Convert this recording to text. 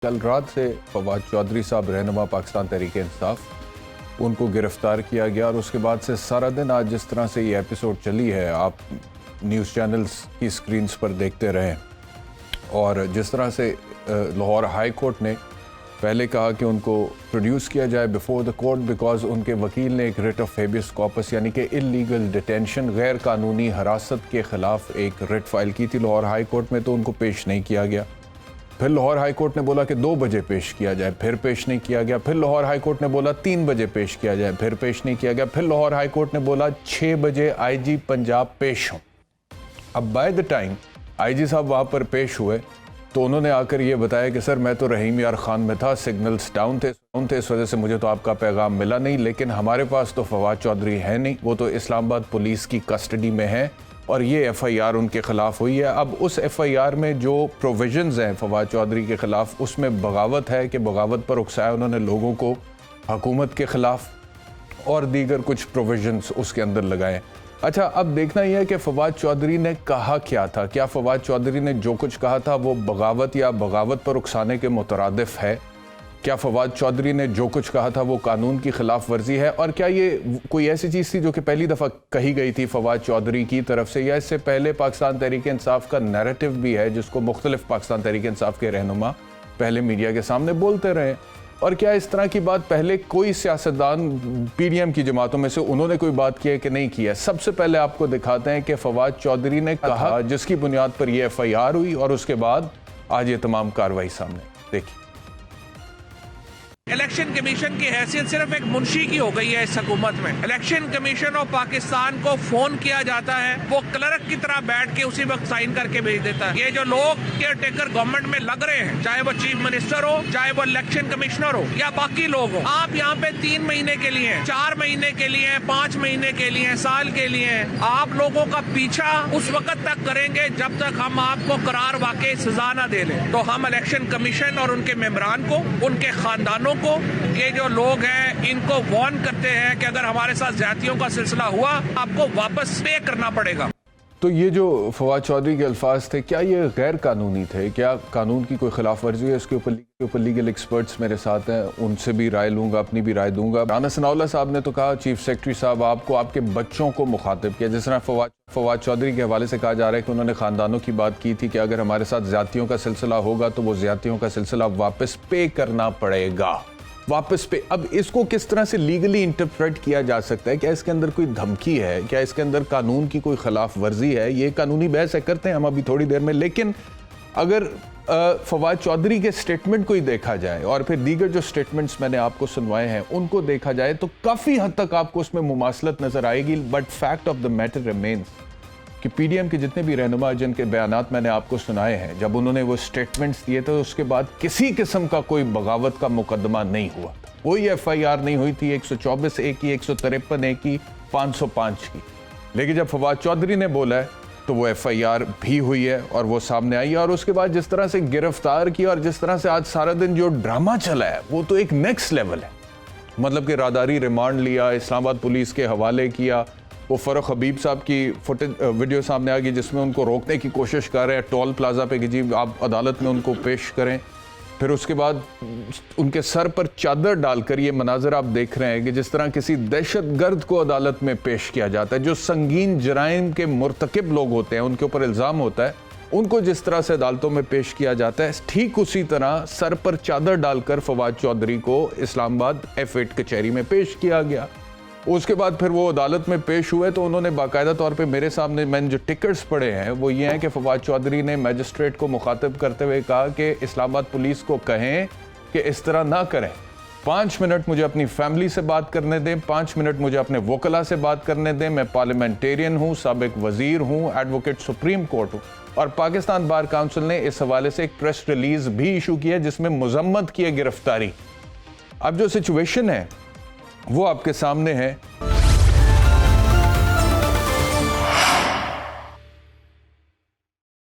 कल रात से फवाद चौधरी साहब रहनुमा पाकिस्तान तहरीक-ए-इंसाफ उनको गिरफ़्तार किया गया और उसके बाद से सारा दिन आज जिस तरह से ये एपिसोड चली है आप न्यूज़ चैनल्स की स्क्रीन्स पर देखते रहें और जिस तरह से लाहौर हाई कोर्ट ने पहले कहा कि उनको प्रोड्यूस किया जाए बिफोर द कोर्ट बिकॉज उनके वकील ने एक रिट ऑफ हेबियस कॉर्पस यानी कि इलीगल डिटेंशन गैर कानूनी हिरासत के ख़िलाफ़ एक रिट फाइल की थी लाहौर हाई कोर्ट में, तो उनको पेश नहीं किया गया। फिर लाहौर हाई कोर्ट ने बोला कि 2 बजे पेश किया जाए, फिर पेश नहीं किया गया। फिर लाहौर हाई कोर्ट ने बोला 3 बजे पेश किया जाए, फिर पेश नहीं किया गया। फिर लाहौर हाई कोर्ट ने बोला 6 बजे आईजी पंजाब पेश हों। अब बाय द टाइम आईजी साहब वहाँ पर पेश हुए तो उन्होंने आकर ये बताया कि सर मैं तो रहीम यार खान में था, सिग्नल्स डाउन थे, इस वजह से मुझे तो आपका पैगाम मिला नहीं, लेकिन हमारे पास तो फवाद चौधरी है नहीं, वो तो इस्लामाबाद पुलिस की कस्टडी में है और ये एफआईआर उनके ख़िलाफ़ हुई है। अब उस एफआईआर में जो प्रोविजंस हैं फवाद चौधरी के ख़िलाफ़ उसमें बगावत है कि बगावत पर उकसाया उन्होंने लोगों को हुकूमत के ख़िलाफ़ और दीगर कुछ प्रोविजंस उसके अंदर लगाए। अच्छा, अब देखना यह है कि फवाद चौधरी ने कहा क्या था। क्या फवाद चौधरी ने जो कुछ कहा था वो बगावत या बगावत पर उकसाने के मुतरादिफ है? क्या फवाद चौधरी ने जो कुछ कहा था वो कानून की खिलाफ वर्जी है? और क्या ये कोई ऐसी चीज़ थी जो कि पहली दफ़ा कही गई थी फवाद चौधरी की तरफ से, या इससे पहले पाकिस्तान तहरीक-ए-इंसाफ का नैरेटिव भी है जिसको मुख्तलिफ पाकिस्तान तहरीक-ए-इंसाफ के रहनुमा पहले मीडिया के सामने बोलते रहे? और क्या इस तरह की बात पहले कोई सियासतदान पीडीएम की जमातों में से उन्होंने कोई बात की है कि नहीं की है? सबसे पहले आपको दिखाते हैं कि फवाद चौधरी ने कहा जिसकी बुनियाद पर यह एफआईआर हुई और उसके बाद आज ये तमाम कार्रवाई सामने। देखिए, इलेक्शन कमीशन की हैसियत सिर्फ एक मुंशी की हो गई है इस हुकूमत में। इलेक्शन कमीशन ऑफ पाकिस्तान को फोन किया जाता है, वो क्लर्क की तरह बैठ के उसी वक्त साइन करके भेज देता है। ये जो लोग केयर टेकर गवर्नमेंट में लग रहे हैं, चाहे वो चीफ मिनिस्टर हो, चाहे वो इलेक्शन कमिश्नर हो या बाकी लोग हो, आप यहाँ पे 3 महीने के लिए, 4 महीने के लिए, 5 महीने के लिए, साल के लिए आप लोगों का पीछा उस वक्त तक करेंगे जब तक हम आपको करार वाकई सजा न दे लें। तो हम इलेक्शन कमीशन और उनके मेंबरान को, उनके खानदानों को, ये जो लोग हैं इनको वार्न करते हैं कि अगर हमारे साथ ज्यादतियों का सिलसिला हुआ आपको वापस पे करना पड़ेगा। तो ये जो फवाद चौधरी के अल्फाज थे, क्या ये गैर कानूनी थे? क्या कानून की कोई खिलाफ वर्जी है? इसके ऊपर लीगल एक्सपर्ट्स मेरे साथ हैं, उनसे भी राय लूंगा, अपनी भी राय दूंगा। राना सनाउल्लाह साहब ने तो कहा, चीफ सेक्रेटरी साहब, आपको आपके बच्चों को मुखातिब किया। जिस तरह फवाद चौधरी के हवाले से कहा जा रहा है कि उन्होंने खानदानों की बात की थी कि अगर हमारे साथ ज्यादतियों का सिलसिला होगा तो वो ज्यादतियों का सिलसिला वापस पे करना पड़ेगा, वापस पे। अब इसको किस तरह से लीगली इंटरप्रेट किया जा सकता है? क्या इसके अंदर कोई धमकी है? क्या इसके अंदर कानून की कोई खिलाफ वर्जी है? ये कानूनी बहस है, करते हैं हम अभी थोड़ी देर में। लेकिन अगर फवाद चौधरी के स्टेटमेंट को ही देखा जाए और फिर दीगर जो स्टेटमेंट्स मैंने आपको सुनवाए हैं उनको देखा जाए तो काफ़ी हद तक आपको उसमें मुमासलत नजर आएगी। But fact of the matter remains कि पीडीएम के जितने भी रहनुमा जिनके बयानात मैंने आपको सुनाए हैं, जब उन्होंने वो स्टेटमेंट्स दिए थे उसके बाद किसी किस्म का कोई बगावत का मुकदमा नहीं हुआ था, कोई एफआईआर नहीं हुई थी 124 ए की, 153 ए की, 505 की। लेकिन जब फवाद चौधरी ने बोला है तो वो एफआईआर भी हुई है और वो सामने आई है। और उसके बाद जिस तरह से गिरफ्तार किया और जिस तरह से आज सारा दिन जो ड्रामा चला है वो तो एक नेक्स्ट लेवल है। मतलब कि रादारी रिमांड लिया, इस्लामाबाद पुलिस के हवाले किया, वो फ़रूख हबीब साहब की फुटेज वीडियो सामने आ गई जिसमें उनको रोकने की कोशिश कर रहे हैं टोल प्लाजा पे कि जी आप अदालत में उनको पेश करें। फिर उसके बाद उनके सर पर चादर डालकर ये मनाजर आप देख रहे हैं कि जिस तरह किसी दहशतगर्द को अदालत में पेश किया जाता है। जो संगीन जराइम के मुर्तकिब लोग होते हैं, उनके ऊपर इल्ज़ाम होता है, उनको जिस तरह से अदालतों में पेश किया जाता है, ठीक उसी तरह सर पर चादर डालकर फवाद चौधरी को इस्लामाबाद F8 कचहरी में पेश किया गया। उसके बाद फिर वो अदालत में पेश हुए तो उन्होंने बाकायदा तौर पे मेरे सामने मैंने जो टिकट्स पढ़े हैं वो ये हैं कि फवाद चौधरी ने मजिस्ट्रेट को मुखातिब करते हुए कहा कि इस्लामाबाद पुलिस को कहें कि इस तरह ना करें, 5 मिनट मुझे अपनी फैमिली से बात करने दें, 5 मिनट मुझे अपने वकला से बात करने दें, मैं पार्लियामेंटेरियन हूँ, साबिक वजीर हूँ, एडवोकेट सुप्रीम कोर्ट हूँ। और पाकिस्तान बार काउंसिल ने इस हवाले से एक प्रेस रिलीज भी इशू की है जिसमें मजम्मत की है गिरफ्तारी। अब जो सिचुएशन है वो आपके सामने है।